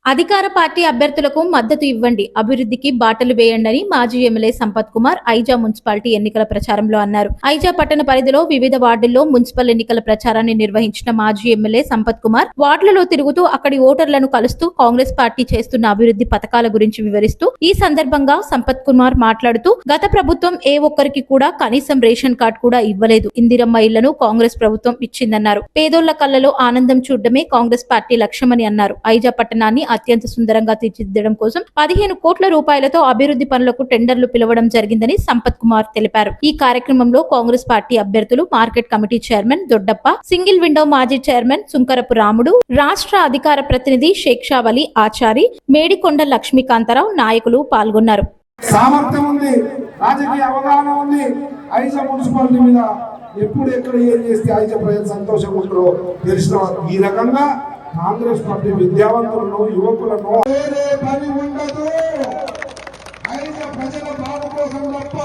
అధికార పార్టీ అభ్యర్థులకు మద్దతు ఇవ్వండి, అభివృద్ధికి బాటలు వేయండి మాజీ ఎమ్మెల్యే సంపత్ కుమార్ ఐజా మున్సిపాలిటీ ఎన్నికల ప్రచారంలో అన్నారు. ఐజా పట్టణ పరిధిలో వివిధ వార్డుల్లో మున్సిపల్ ఎన్నికల ప్రచారాన్ని నిర్వహించిన మాజీ ఎమ్మెల్యే సంపత్ కుమార్ వార్డులలో తిరుగుతూ అక్కడి ఓటర్లను కలుస్తూ కాంగ్రెస్ పార్టీ చేస్తున్న అభివృద్ధి పథకాల గురించి వివరిస్తూ ఈ సందర్భంగా సంపత్ కుమార్ మాట్లాడుతూ గత ప్రభుత్వం ఏ ఒక్కరికి కూడా కనీసం రేషన్ కార్డు కూడా ఇవ్వలేదు. ఇందిరమ్మ ఇళ్లను కాంగ్రెస్ ప్రభుత్వం ఇచ్చిందన్నారు. పేదోళ్ల కళ్లలో ఆనందం చూడడమే కాంగ్రెస్ పార్టీ లక్ష్యమని అన్నారు. ఐజా పట్టణాన్ని అత్యంత సుందరంగా తీర్చిదిద్దడం కోసం 15 కోట్ల రూపాయలతో అభివృద్ధి పనులకు టెండర్లు పిలవడం జరిగిందని సంపత్ కుమార్ తెలిపారు. ఈ కార్యక్రమంలో కాంగ్రెస్ పార్టీ అభ్యర్థులు, market committee chairman Doddappa, single window మాజీ చైర్మన్ సుంకరపు రాముడు, రాష్ట్ర అధికార ప్రతినిధి షేక్ షా వలి ఆచారి, మేడికొండ లక్ష్మీకాంతరావు నాయకులు పాల్గొన్నారు. సామర్థ్యం ఉంది, రాజకీయ అవగాహన ఉంది. ఐజా మున్సిపాలిటీ మీద ఎప్పుడు ఎక్కడ ఏం చేస్తే ఐజా ప్రజలు సంతోషంగా ఉంటారో తెలిసిన ఈ రకంగా కాంగ్రెస్ పార్టీ విద్యావంతులను, యువకులను వేరే పని ఉండదు. ఐజా ప్రజల బాగు కోసం తప్ప,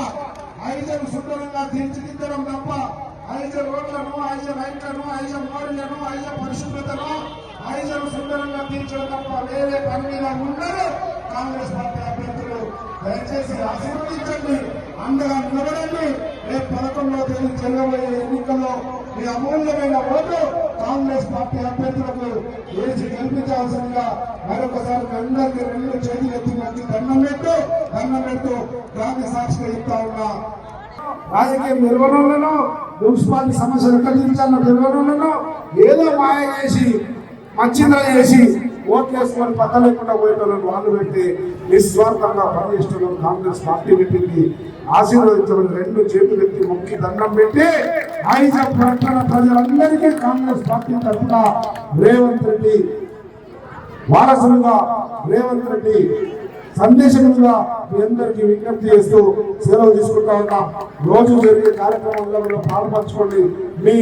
ఐజాను సుందరంగా తీర్చిదిద్దడం తప్ప, ఐజా రోడ్లను, ఐజా లైట్లను, ఐజా మోడళ్లను, ఐజా పరిశుభ్రతను, ఐజాను సుందరంగా తీర్చడం తప్ప వేరే పని మీద ఉండదు. కాంగ్రెస్ పార్టీ అభ్యర్థులు దయచేసి ఆశీర్వదించండి, అండగా నిలబడండి. రేపు 11వ తేదీ జరగబోయే ఎన్నికల్లో మీ అమూల్యమైన ఓటు కాంగ్రెస్ పార్టీ అభ్యర్థులకు వేసి గెలిపించాల్సిందిగా మరొకసారి అందరికీ 2 చేతులు ఎత్తి మంచి దండం పెట్టు గ్రామ సాక్షిగా చెప్తా ఉన్నా. రాజకీయ నిర్వహణలను, మున్సిపాలిటీ సమస్యలు ఎక్కడించాలన్న నిర్వహణలను ఏదో మాయ చేసి మంచిగా చేసి ఓట్లు వేసుకొని పక్క లేకుండా పోయేటోళ్ళని వాళ్ళు పెట్టి నిస్వార్థంగా పనిచేస్తున్న కాంగ్రెస్ పార్టీ పెట్టింది. ఆశీర్వదించమని 2 చేతులు ఎత్తి మొక్కి దండం పెట్టి ఐజా పట్టణ ప్రజలందరికీ కాంగ్రెస్ పార్టీ తరఫున రేవంత్ రెడ్డి వారసులుగా, రేవంత్ రెడ్డి సందేశంగా మీ అందరికీ విజ్ఞప్తి చేస్తూ సెలవు తీసుకుంటా ఉన్నాం. రోజు జరిగే కార్యక్రమంలో పాల్పంచుకోండి, మీ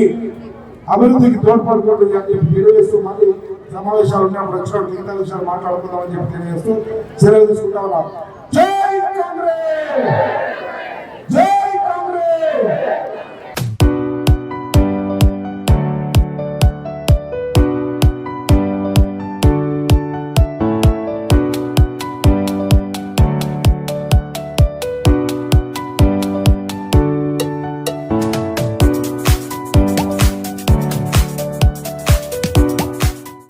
అభివృద్ధికి తోడ్పడుకోండి అని చెప్పి తెలియజేస్తూ మళ్ళీ సమావేశాలు ఉన్నప్పుడు వచ్చినప్పుడు మిగతా విషయాలు మాట్లాడుకుందామని చెప్పి తెలియజేస్తూ సెలవు తీసుకుంటా ఉన్నాం.